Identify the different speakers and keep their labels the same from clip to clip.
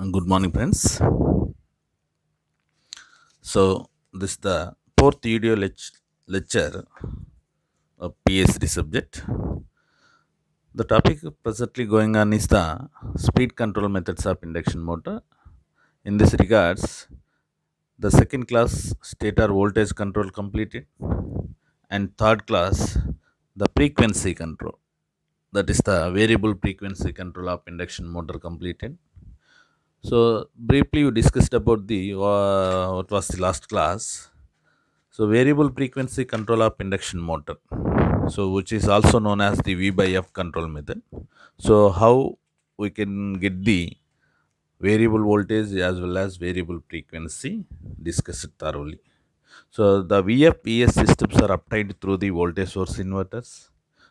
Speaker 1: Good morning, friends. This is the fourth video lecture of PhD subject. The topic presently going on is the speed control methods of induction motor. In this regards, the second class stator voltage control completed, and third class the frequency control. That is the variable frequency control of induction motor completed. So briefly, we discussed about the what was the last class. So variable frequency control of induction motor, so which is also known as the V by F control method. So how we can get the variable voltage as well as variable frequency discussed thoroughly. So the VF VS systems are obtained through the voltage source inverters.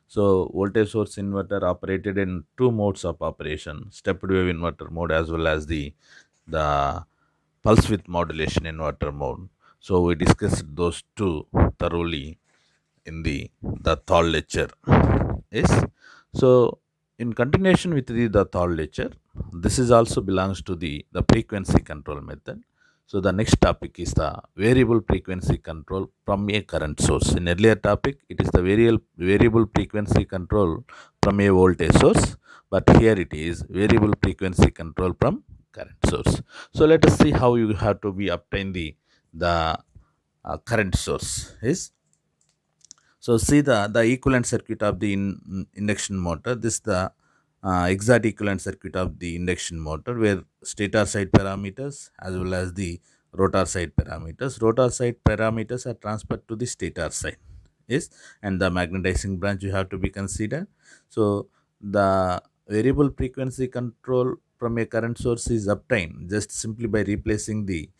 Speaker 1: So voltage source inverter operated in two modes of operation: stepped wave inverter mode as well as the pulse width modulation inverter mode. So we discussed those two thoroughly in the third lecture. Yes. So in continuation with the third lecture, this is also belongs to the frequency control method. So the next topic is the variable frequency control from a current source. In earlier topic, it is the variable frequency control from a voltage source, but here it is variable frequency control from current source. So let us see how you have to be obtain the current source is. So see the equivalent circuit of the induction motor. This is the exact equivalent circuit of the induction motor where stator side parameters as well as the rotor side parameters. Rotor side parameters are transferred to the stator side. Yes, and the magnetizing branch you have to be considered. So the variable frequency control from a current source is obtained just simply by replacing the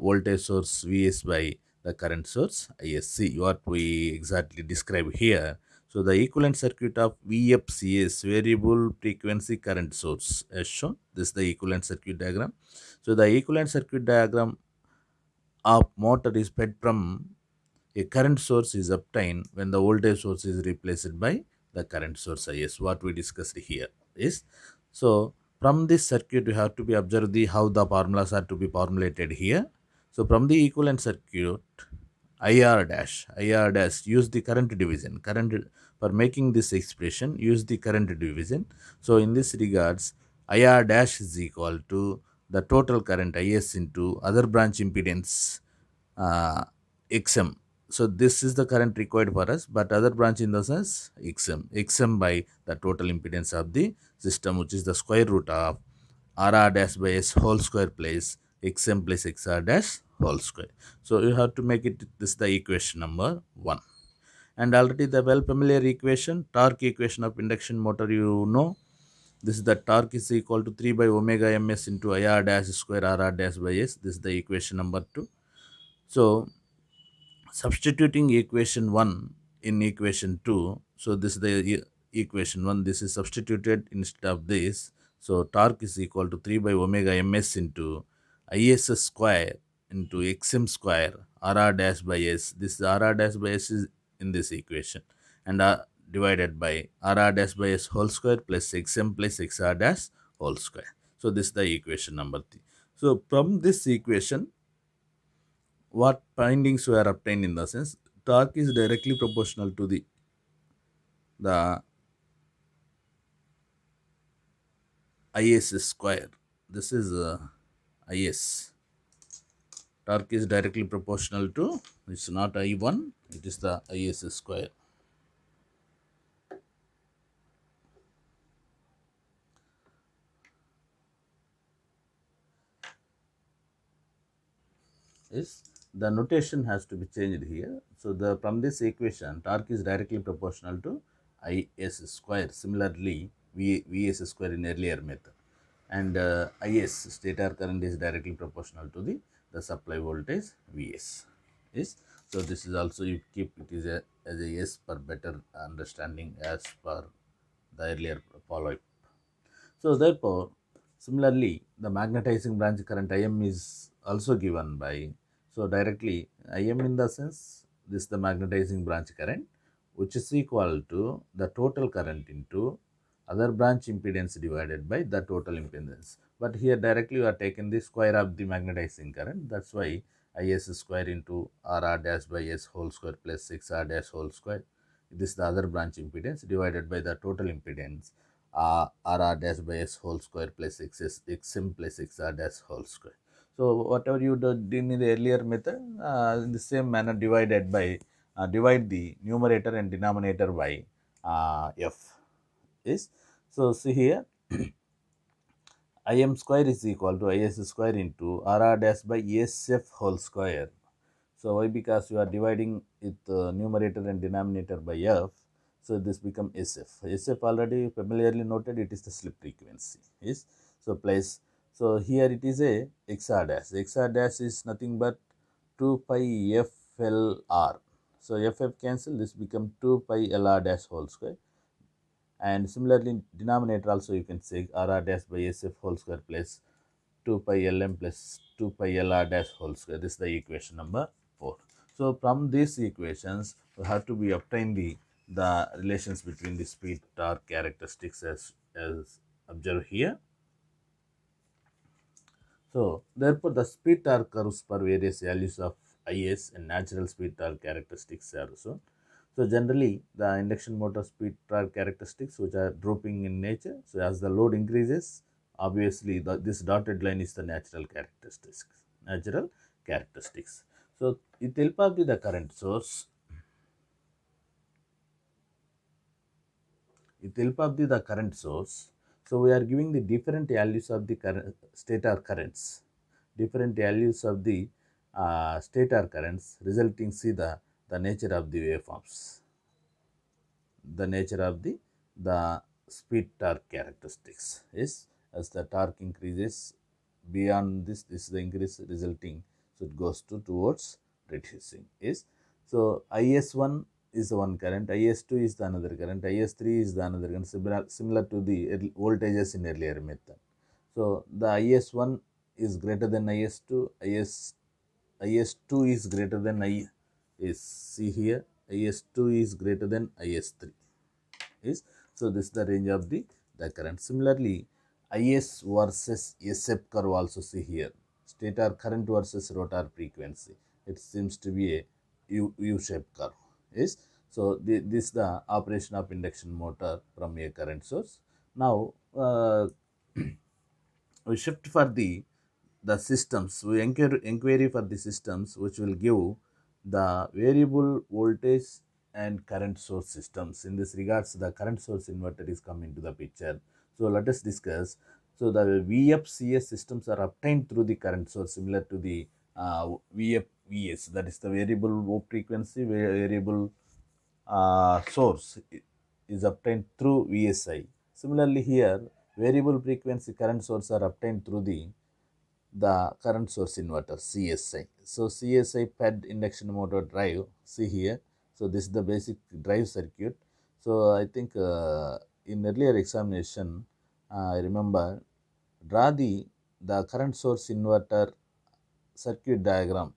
Speaker 1: voltage source Vs by the current source ISC, what we exactly describe here. So the equivalent circuit of VFCS, variable frequency current source, as shown. This is the equivalent circuit diagram. So the equivalent circuit diagram of motor is fed from a current source is obtained when the voltage source is replaced by the current source IS. What we discussed here is, so from this circuit we have to be observe the how the formulas are to be formulated here. So from the equivalent circuit, IR dash use the current division. Current for making this expression use the current division. So in this regards, IR dash is equal to the total current IS into other branch impedance uh, XM. So this is the current required for us, but other branch in the sense XM by the total impedance of the system, which is the square root of RR dash by S whole square plus XM plus XR dash whole square. So you have to make it this is the equation number 1. And already the well familiar equation, torque equation of induction motor, you know. This is the torque is equal to 3 by omega ms into IR dash square RR dash by S. This is the equation number 2. So substituting equation 1 in equation 2, so this is the equation 1, this is substituted instead of this. So torque is equal to 3 by omega ms into is square into xm square rr dash by s. This rr dash by s is in this equation, and divided by rr dash by s whole square plus xm plus xr dash whole square. So this is the equation number 3. So from this equation, what findings were obtained in the sense, torque is directly proportional to the is square. This is is. Torque is directly proportional to, it's not I1, it is the is square. Is the notation has to be changed here. So the from this equation, torque is directly proportional to is square. Similarly, Vs square in earlier method, and is stator current is directly proportional to the supply voltage Vs. Is, so this is also you keep it is as a yes for better understanding as per the earlier follow up. So therefore, similarly, the magnetizing branch current Im is also given by, so directly Im in the sense this is the magnetizing branch current, which is equal to the total current into other branch impedance divided by the total impedance. But here directly you are taking the square of the magnetizing current. That's why Is square into R dash by S whole square plus 6R dash whole square. This is the other branch impedance divided by the total impedance R dash by S whole square plus XM plus XR dash whole square. So whatever you did in the earlier method, in the same manner divide the numerator and denominator by F is. So see here Im square is equal to Is square into R dash by SF whole square. So why? Because you are dividing it numerator and denominator by F. So this become SF. SF already familiarly noted, it is the slip frequency. Is so place. So here it is a XR dash. XR dash is nothing but 2 pi FLR. So FF cancel, this become 2 pi LR dash whole square. And similarly denominator also you can say R dash by SF whole square plus 2 pi Lm plus 2 pi Lr dash whole square. This is the equation number 4. So from these equations we have to be obtain the relations between the speed torque characteristics as observed here. So therefore the speed torque curves for various values of Is and natural speed torque characteristics are shown. So generally the induction motor speed torque characteristics which are drooping in nature. So as the load increases, obviously this dotted line is the natural characteristics. Natural characteristics. So with help of the current source, so we are giving the different values of the current stator currents, different values of the stator currents, resulting see the nature of the waveforms, the nature of the speed torque characteristics is as the torque increases beyond this is the increase resulting, so it goes towards reducing is. So is1 is the one current, is2 is the another current, is3 is the another current, similar to the voltages in earlier method. So the is1 is greater than is2, is2 is greater than is, see here is2 is greater than is3 is. So this is the range of the current. Similarly Is versus SF curve also see here, stator current versus rotor frequency, it seems to be a U-shaped curve is. So this is the operation of induction motor from a current source. Now we shift for the systems, we inquiry for the systems which will give the variable voltage and current source systems. In this regards the current source inverter is come into the picture. So let us discuss. So the VFCS systems are obtained through the current source similar to the VFVS, that is the variable frequency variable source is obtained through VSI. Similarly here variable frequency current source are obtained through the current source inverter CSI. So CSI PED induction motor drive, see here. So this is the basic drive circuit. So I think in earlier examination I remember draw the current source inverter circuit diagram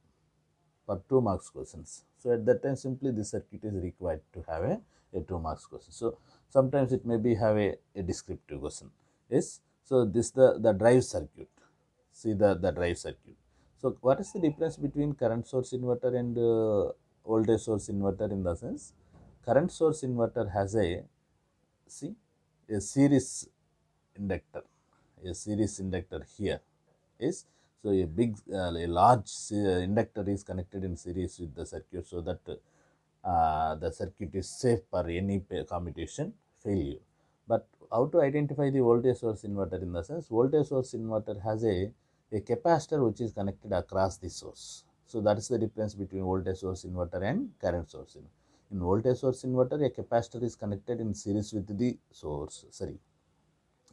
Speaker 1: for 2 marks questions. So at that time simply this circuit is required to have a 2 marks question. So sometimes it may be have a descriptive question. Yes. So this the drive circuit. See the drive circuit. So what is the difference between current source inverter and voltage source inverter? In the sense current source inverter has see a series inductor, here is. So a large inductor is connected in series with the circuit, so that the circuit is safe for any commutation failure. But how to identify the voltage source inverter? In the sense voltage source inverter has a capacitor which is connected across the source. So that is the difference between voltage source inverter and current source inverter. In voltage source inverter, a capacitor is connected in series with the source,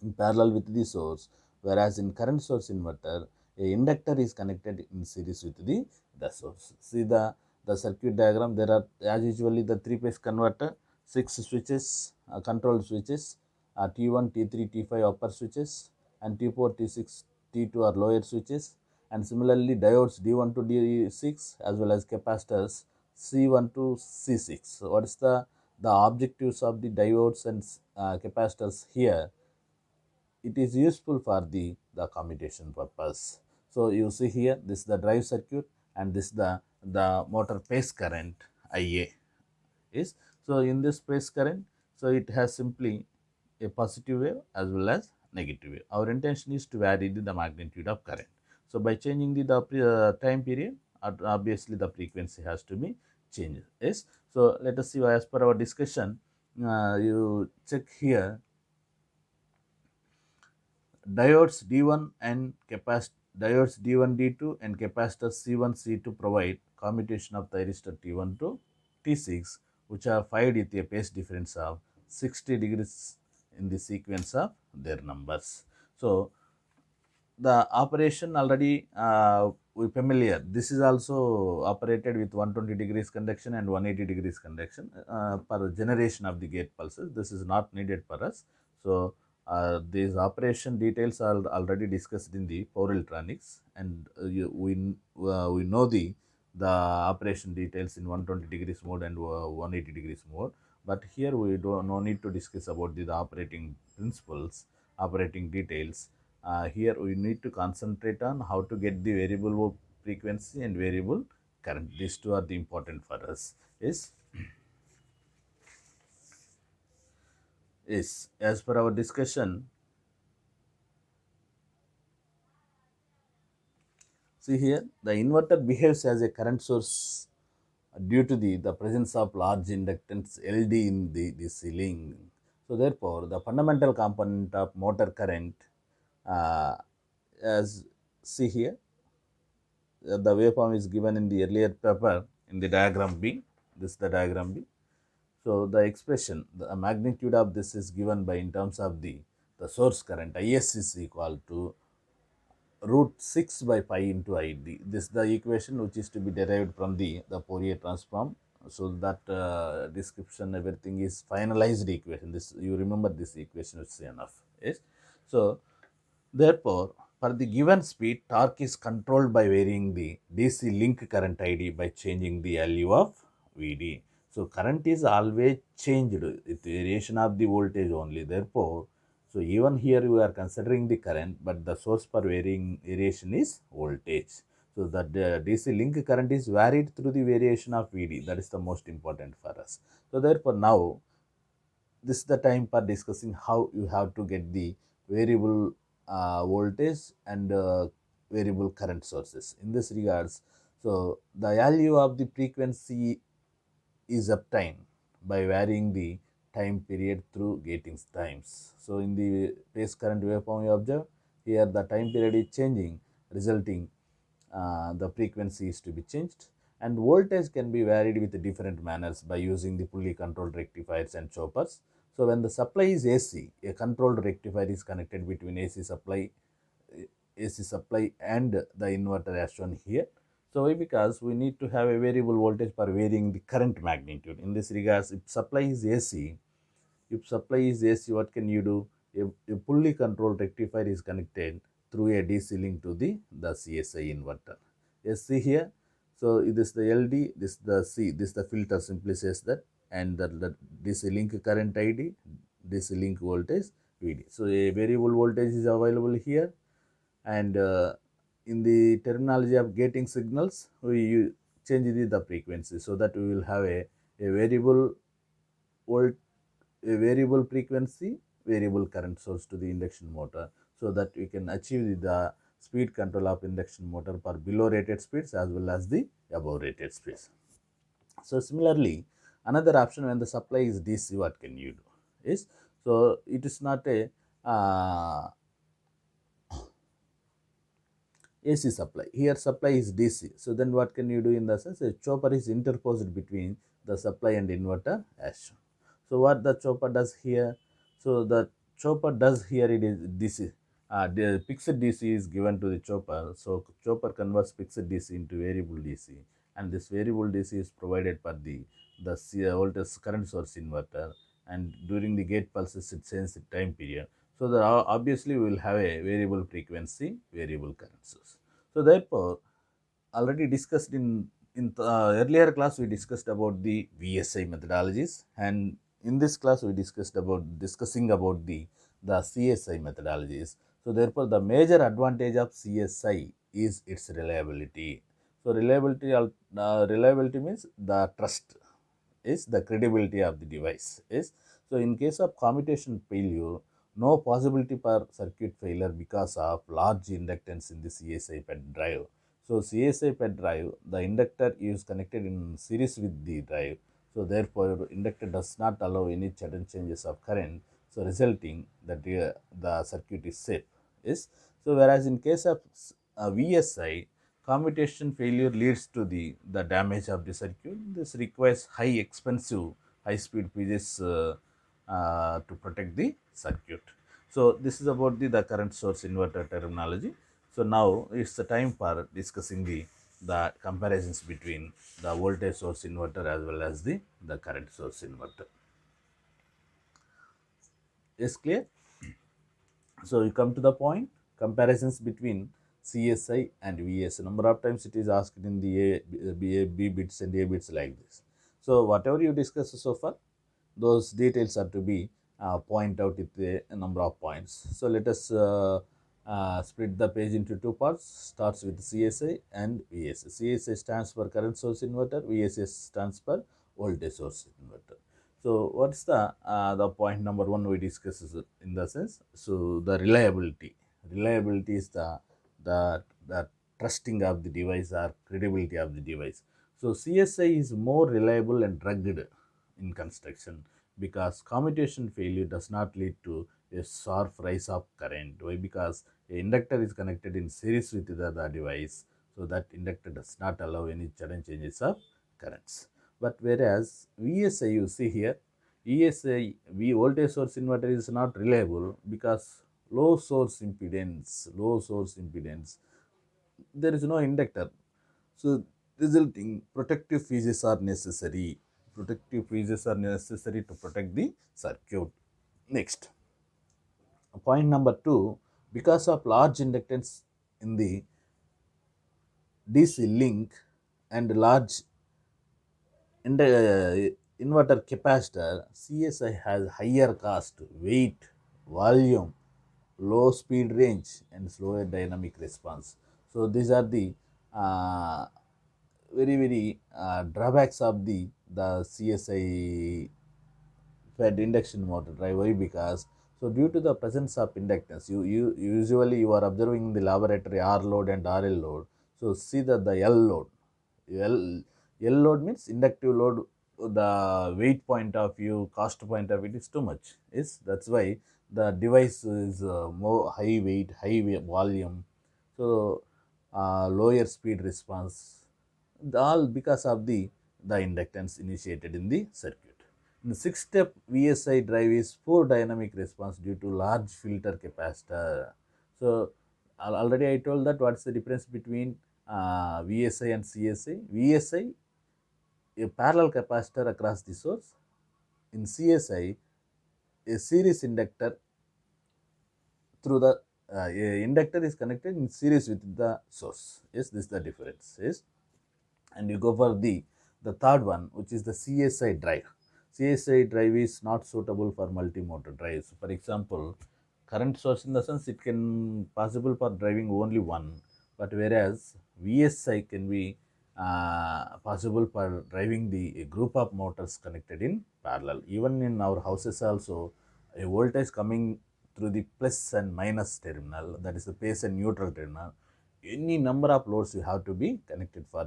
Speaker 1: in parallel with the source, whereas in current source inverter, a inductor is connected in series with the source. See the circuit diagram, there are as usually the 3-phase converter, 6 switches, control switches, T1, T3, T5 upper switches, and T4, T6, T2 are lower switches, and similarly diodes D1 to D6 as well as capacitors C1 to C6. So what is the the objectives of the diodes and capacitors here, it is useful for the commutation purpose. So you see here, this is the drive circuit and this is the motor phase current IA is. So in this phase current, so it has simply a positive wave as well as negative wave. Our intention is to vary the magnitude of current. So by changing the time period, obviously the frequency has to be changed. Yes. So let us see, as per our discussion, you check here diodes D1 and diodes D1 D2 and capacitors C1 C2 provide commutation of thyristor T1 to T6, which are fired with a phase difference of 60 degrees in the sequence of their numbers. So the operation already we familiar. This is also operated with 120 degrees conduction and 180 degrees conduction per generation of the gate pulses. This is not needed for us. So these operation details are already discussed in the power electronics, and we know the operation details in 120 degrees mode and 180 degrees mode. But here we don't no need to discuss about the operating principles, operating details. Here we need to concentrate on how to get the variable frequency and variable current. These two are the important for us. Is as per our discussion. See here, the inverter behaves as a current source due to the presence of large inductance LD in the ceiling. So therefore, the fundamental component of motor current, as see here, the waveform is given in the earlier paper in the diagram B. This is the diagram B. So the expression, the magnitude of this is given by in terms of the source current. IS is equal to root 6 by pi into ID. This is the equation which is to be derived from the Fourier transform. So that description, everything is finalized equation. This, you remember this equation is enough. Yes. So therefore, for the given speed, torque is controlled by varying the DC link current ID by changing the value of Vd. So current is always changed with variation of the voltage only. Therefore, so even here we are considering the current, but the source for variation is voltage. So that the DC link current is varied through the variation of Vd. That is the most important for us. So therefore now this is the time for discussing how you have to get the variable voltage and variable current sources. In this regards, so the value of the frequency is obtained by varying the time period through gating times. So in the phase current waveform you observe, here the time period is changing, resulting the frequency is to be changed, and voltage can be varied with different manners by using the fully controlled rectifiers and choppers. So when the supply is AC, a controlled rectifier is connected between AC supply and the inverter as shown here. So why? Because we need to have a variable voltage for varying the current magnitude. In this regards, if supply is AC, what can you do? A fully controlled rectifier is connected through a DC link to the CSI inverter. Yes, see here. So this is the LD, this is the C, this is the filter simply says that, and the DC link current ID, DC link voltage VD. So a variable voltage is available here, and in the terminology of gating signals, we change the frequency so that we will have a variable volt, a variable frequency, variable current source to the induction motor, so that we can achieve the speed control of induction motor for below rated speeds as well as the above rated speeds. So similarly, another option when the supply is DC, what can you do is, so it is not a AC supply. Here supply is DC. So then what can you do in the sense? A chopper is interposed between the supply and inverter as shown. So what the chopper does here? So the chopper does here, it is DC. The fixed DC is given to the chopper. So chopper converts fixed DC into variable DC, and this variable DC is provided for the voltage current source inverter, and during the gate pulses it changes the time period. So the, obviously we will have a variable frequency, variable current source. So therefore, already discussed in In the earlier class, we discussed about the VSI methodologies, and in this class, we discussing about the CSI methodologies. So, therefore, the major advantage of CSI is its reliability. So, reliability means the trust is the credibility of the device is. So, in case of commutation failure, no possibility for circuit failure because of large inductance in the CSI PET drive. So, CSI PET drive, the inductor is connected in series with the drive. So, therefore, inductor does not allow any sudden changes of current. So, resulting that the circuit is safe. Is so, whereas in case of VSI, commutation failure leads to the damage of the circuit. This requires high speed fuses to protect the circuit. So, this is about the current source inverter terminology. So, now it's the time for discussing the comparisons between the voltage source inverter as well as the current source inverter. Is clear? So, we come to the point comparisons between CSI and VS. Number of times it is asked in the B bits and A bits like this. So, whatever you discuss so far, those details are to be point out with a number of points. So, let us split the page into two parts. Starts with CSI and VS. CSI stands for current source inverter, VSS stands for voltage source inverter. So, what's the point number one we discuss is in the sense? So, the reliability. Reliability is the trusting of the device or credibility of the device. So, CSI is more reliable and rugged in construction because commutation failure does not lead to a sharp rise of current. Why? Because a inductor is connected in series with the device, so that inductor does not allow any sudden changes of currents. But whereas VSI, you see here, ESI V voltage source inverter is not reliable because low source impedance, there is no inductor. So, resulting protective fuses are necessary. Protective fuses are necessary to protect the circuit. Next, point number two, because of large inductance in the DC link and large inverter capacitor, CSI has higher cost, weight, volume, low speed range, and slower dynamic response. So, these are the uh, very drawbacks of the CSI fed induction motor drive. Why? Because so due to the presence of inductance, you usually you are observing in the laboratory R load and RL load. So see that the L load, L, L load means inductive load. The weight point of view, cost point of view is too much. Is that's why the device is more high weight, volume. So lower speed response, all because of the inductance initiated in the circuit. In the sixth step, VSI drive is poor dynamic response due to large filter capacitor. So, already I told that what's the difference between VSI and CSI. VSI, a parallel capacitor across the source. In CSI, a series inductor through the inductor is connected in series with the source. Yes, this is the difference. Yes, and you go for the third one, which is the CSI drive. CSI drive is not suitable for multi-motor drives. For example, current source, in the sense it can possible for driving only one, but whereas VSI can be possible for driving the a group of motors connected in parallel. Even in our houses also, a voltage coming through the plus and minus terminal, that is the base and neutral terminal, any number of loads you have to be connected for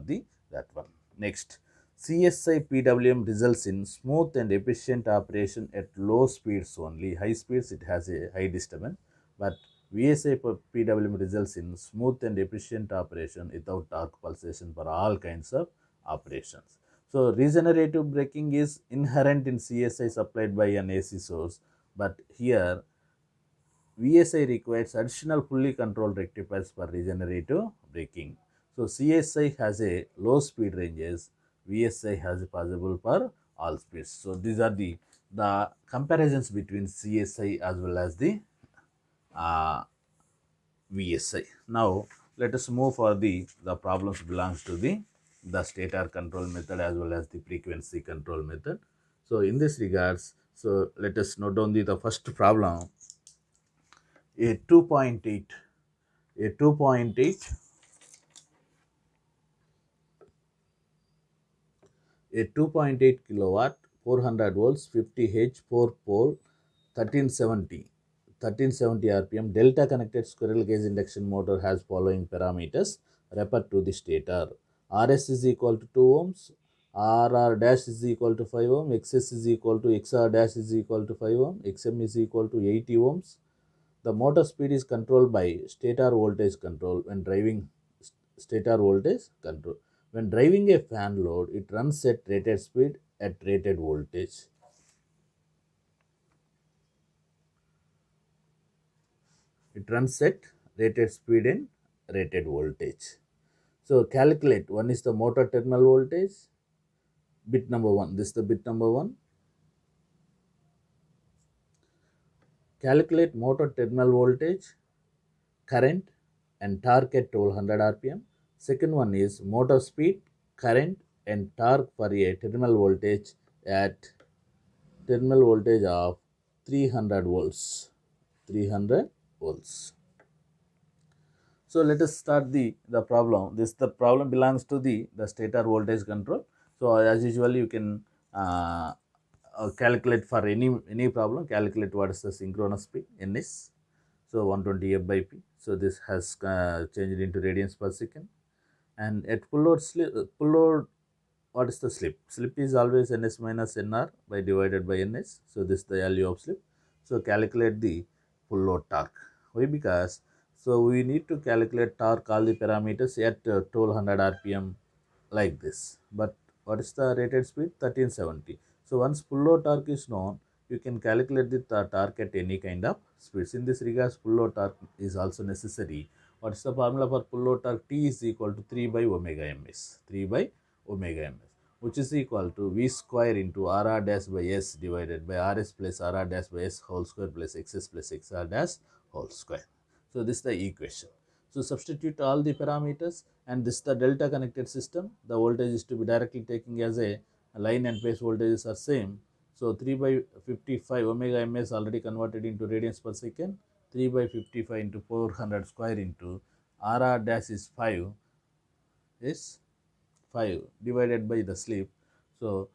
Speaker 1: that one. Next, CSI PWM results in smooth and efficient operation at low speeds only. High speeds it has a high disturbance, but VSI PWM results in smooth and efficient operation without torque pulsation for all kinds of operations. So, regenerative braking is inherent in CSI supplied by an AC source, but here VSI requires additional fully controlled rectifiers for regenerative braking. So, CSI has a low speed ranges, VSI has a possible for all speeds. So, these are the comparisons between CSI as well as the uh, VSI. Now, let us move for the problems belongs to the the stator control method as well as the frequency control method. So in this regards, so let us note down the first problem. A 2.8 a 2.8 a 2.8 kilowatt 400 volts 50 H 4 pole 1370 rpm delta connected squirrel cage induction motor has following parameters. Refer to the stator. Rs is equal to 2 ohms, Rr dash is equal to 5 ohm, Xs is equal to Xr dash is equal to 5 ohm, Xm is equal to 80 ohms. The motor speed is controlled by stator voltage control when driving stator voltage control. When driving a fan load, it runs at rated speed at rated voltage. It runs at rated speed and rated voltage. So calculate, one is the motor terminal voltage, bit number 1. This is the bit number 1. Calculate motor terminal voltage, current and torque at 1200 rpm. Second one is motor speed, current and torque for a terminal voltage of 300 volts. 300 volts. So let us start the problem. The problem belongs to the stator voltage control. So as usual, you can calculate for any problem. Calculate what is the synchronous speed ns. So 120 f by p. So this has changed into radians per second. And at full load, what is the slip? Slip is always ns minus nr by divided by ns. So this is the value of slip. So calculate the full load torque. Why? Because so we need to calculate torque all the parameters at 1200 rpm like this. But what is the rated speed? 1370. So once full load torque is known, you can calculate the torque at any kind of speeds. In this regards, full load torque is also necessary. What is the formula for full load torque? T is equal to 3 by omega ms. 3 by omega ms, which is equal to V square into Rr dash by S divided by Rs plus Rr dash by S whole square plus Xs plus Xr dash whole square. So this is the equation. So substitute all the parameters, and this is the delta connected system. The voltage is to be directly taking as a line and phase voltages are same. So 3 by 55 omega ms already converted into radians per second. 3 by 55 into 400 square into Rr dash is 5 is 5 divided by the slip. So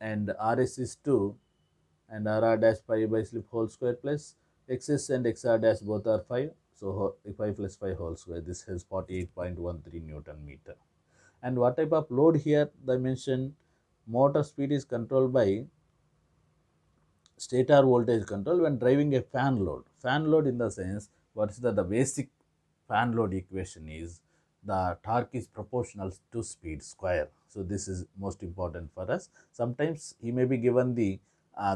Speaker 1: and Rs is 2 and Rr dash 5 by slip whole square plus Xs and Xr dash both are 5. So 5 plus 5 whole square. This has 48.13 Newton meter. And what type of load here? I mentioned motor speed is controlled by stator voltage control when driving a fan load. Fan load in the sense, what is the basic fan load equation is the torque is proportional to speed square. So this is most important for us. Sometimes he may be given the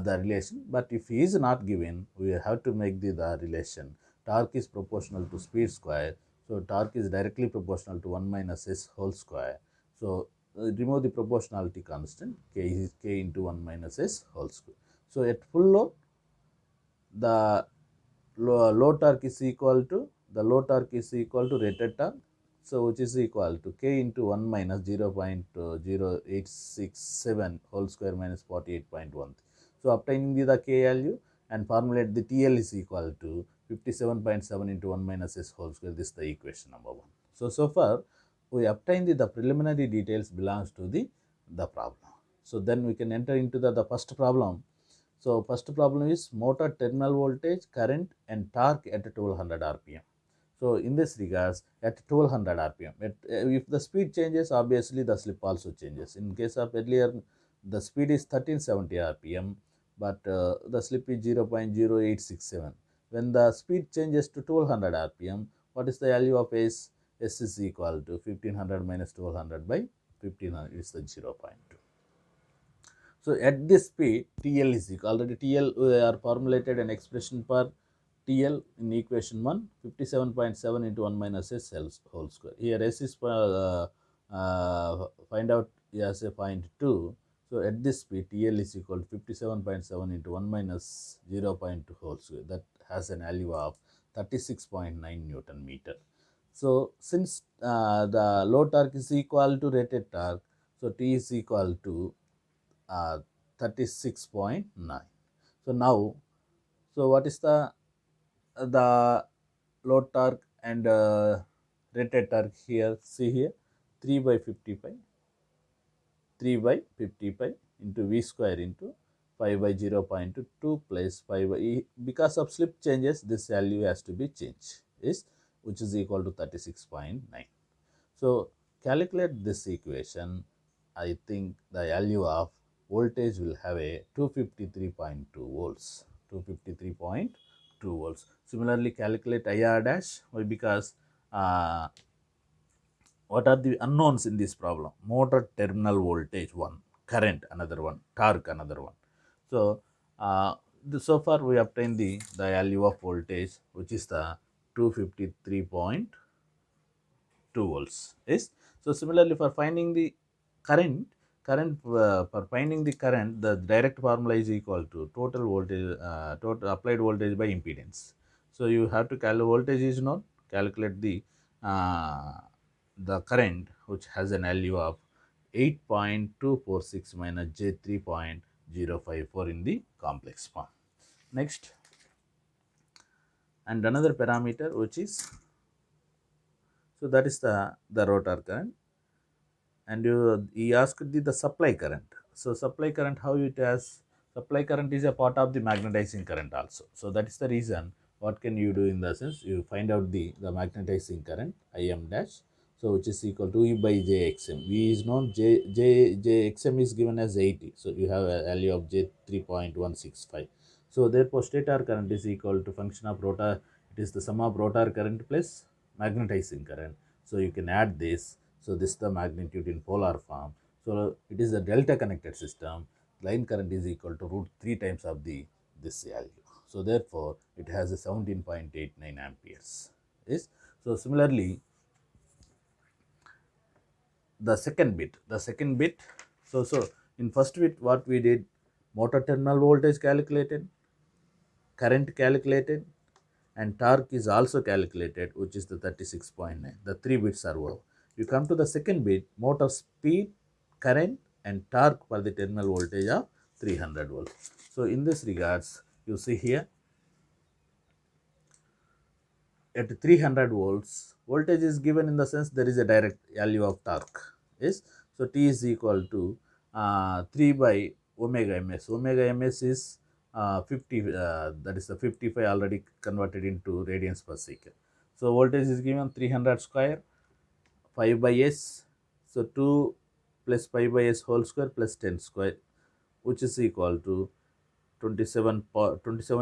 Speaker 1: relation, but if he is not given, we have to make the relation. Torque is proportional to speed square. So torque is directly proportional to 1 minus s whole square. So remove the proportionality constant, k is k into 1 minus s whole square. So at full load, the load torque is equal to rated torque. So which is equal to k into 1 minus 0.0867 whole square minus 48.1. So obtaining the k value and formulate the TL is equal to 57.7 into 1 minus s whole square. This is the equation number 1. So far we obtained the preliminary details belongs to the problem. So then we can enter into the first problem. So first problem is motor terminal voltage, current and torque at 1200 rpm. So in this regards, at 1200 rpm, if the speed changes, obviously the slip also changes. In case of earlier, the speed is 1370 rpm, but the slip is 0.0867. When the speed changes to 1200 rpm, what is the value of S? S is equal to 1500 minus 1200 by 1500 is the 0.2. So at this speed, TL is equal. Already TL we are formulated an expression for TL in equation 1, 57.7 into 1 minus S whole square. Here S is find out as a point 2. So at this speed, TL is equal to 57.7 into 1 minus 0.2 whole square. That has an value of 36.9 Newton meter. So since the load torque is equal to rated torque, so T is equal to 36.9. So now, so what is the load torque and rated torque here? See here, 3 by 55, 3 by 55 into V square into 5 by 0.2 plus 5 by because of slip changes, this value has to be changed, is which is equal to 36.9. So calculate this equation. I think the value of voltage will have a 253.2 volts. 253.2 volts. Similarly, calculate IR dash. Why? Because what are the unknowns in this problem? Motor terminal voltage one, current another one, torque another one. So so far we obtained the value of voltage, which is the 253.2 volts is. So similarly, for finding the current, for finding the current, the direct formula is equal to total voltage, total applied voltage by impedance. So you have to calculate voltage is known, calculate uh, the current, which has an value of 8.246 minus j 3.054 in the complex form. Next, and another parameter, which is, so that is the rotor current. And he asked the supply current. So supply current, how it has, supply current is a part of the magnetizing current also. So that is the reason, what can you do in the sense, you find out the magnetizing current Im dash, so which is equal to E by Jxm. V is known, Jxm is given as 80, so you have a value of J 3.165. So therefore stator current is equal to function of rotor, it is the sum of rotor current plus magnetizing current. So you can add this. So this is the magnitude in polar form. So it is a delta connected system. Line current is equal to root 3 times of this value. So therefore it has a 17.89 amperes. Is, so similarly, the second bit, so in first bit what we did, motor terminal voltage calculated, current calculated, and torque is also calculated, which is the 36.9. The 3 bits are over. You come to the second bit, motor speed, current, and torque for the terminal voltage of 300 volts. So in this regards, you see here, at 300 volts, voltage is given in the sense there is a direct value of torque. Yes, so T is equal to 3 by omega ms. Omega ms is 50, that is the 55 already converted into radians per second. So voltage is given 300 square, 5 by s, so 2 plus 5 by s whole square plus 10 square, which is equal to 27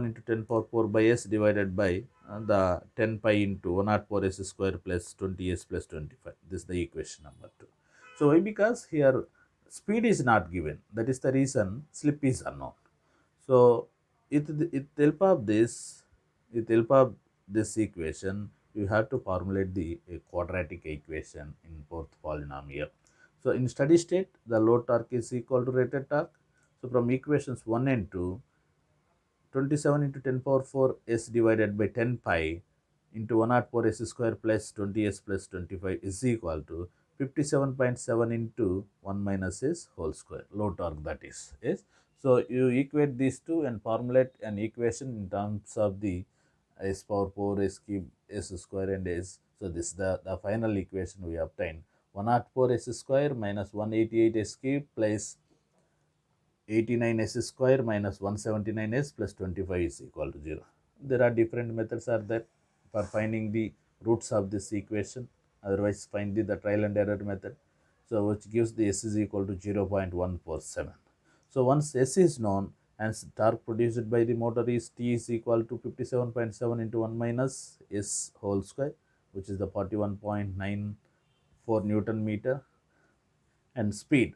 Speaker 1: into 10 power 4 by s divided by the 10 pi into 104 s square plus 20 s plus 25. This is the equation number 2. So why? Because here speed is not given. That is the reason slip is unknown. So it help of this, with help of this equation, you have to formulate the a quadratic equation in fourth polynomial. So in steady state, the load torque is equal to rated torque. So from equations 1 and 2, 27 into 10 power 4 s divided by 10 pi into 104 s square plus 20 s plus 25 is equal to 57.7 into 1 minus s whole square, load torque, that is. Yes. So you equate these two and formulate an equation in terms of the s power 4 s cube s square and s. So this is the final equation we obtained. 104 s square minus 188 s cube plus 89 s square minus 179 s plus 25 is equal to 0. There are different methods are there for finding the roots of this equation. Otherwise, find the trial and error method. So which gives the s is equal to 0.147. So once s is known and torque produced by the motor is T is equal to 57.7 into 1 minus s whole square, which is the 41.94 Newton meter, and speed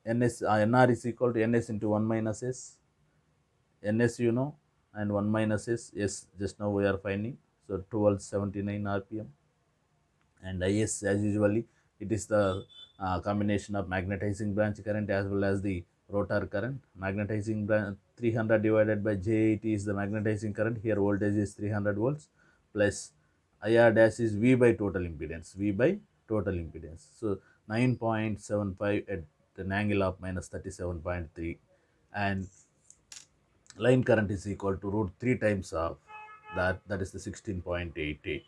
Speaker 1: nr is equal to ns into 1 minus s. Ns you know, and 1 minus s just now we are finding. So 1279 rpm. And is, as usually, it is the combination of magnetizing branch current as well as the rotor current. Magnetizing branch 300 divided by J80 is the magnetizing current. Here voltage is 300 volts plus IR dash is V by total impedance, V by total impedance. So 9.75 at an angle of minus 37.3, and line current is equal to root 3 times of that, that is the 16.88.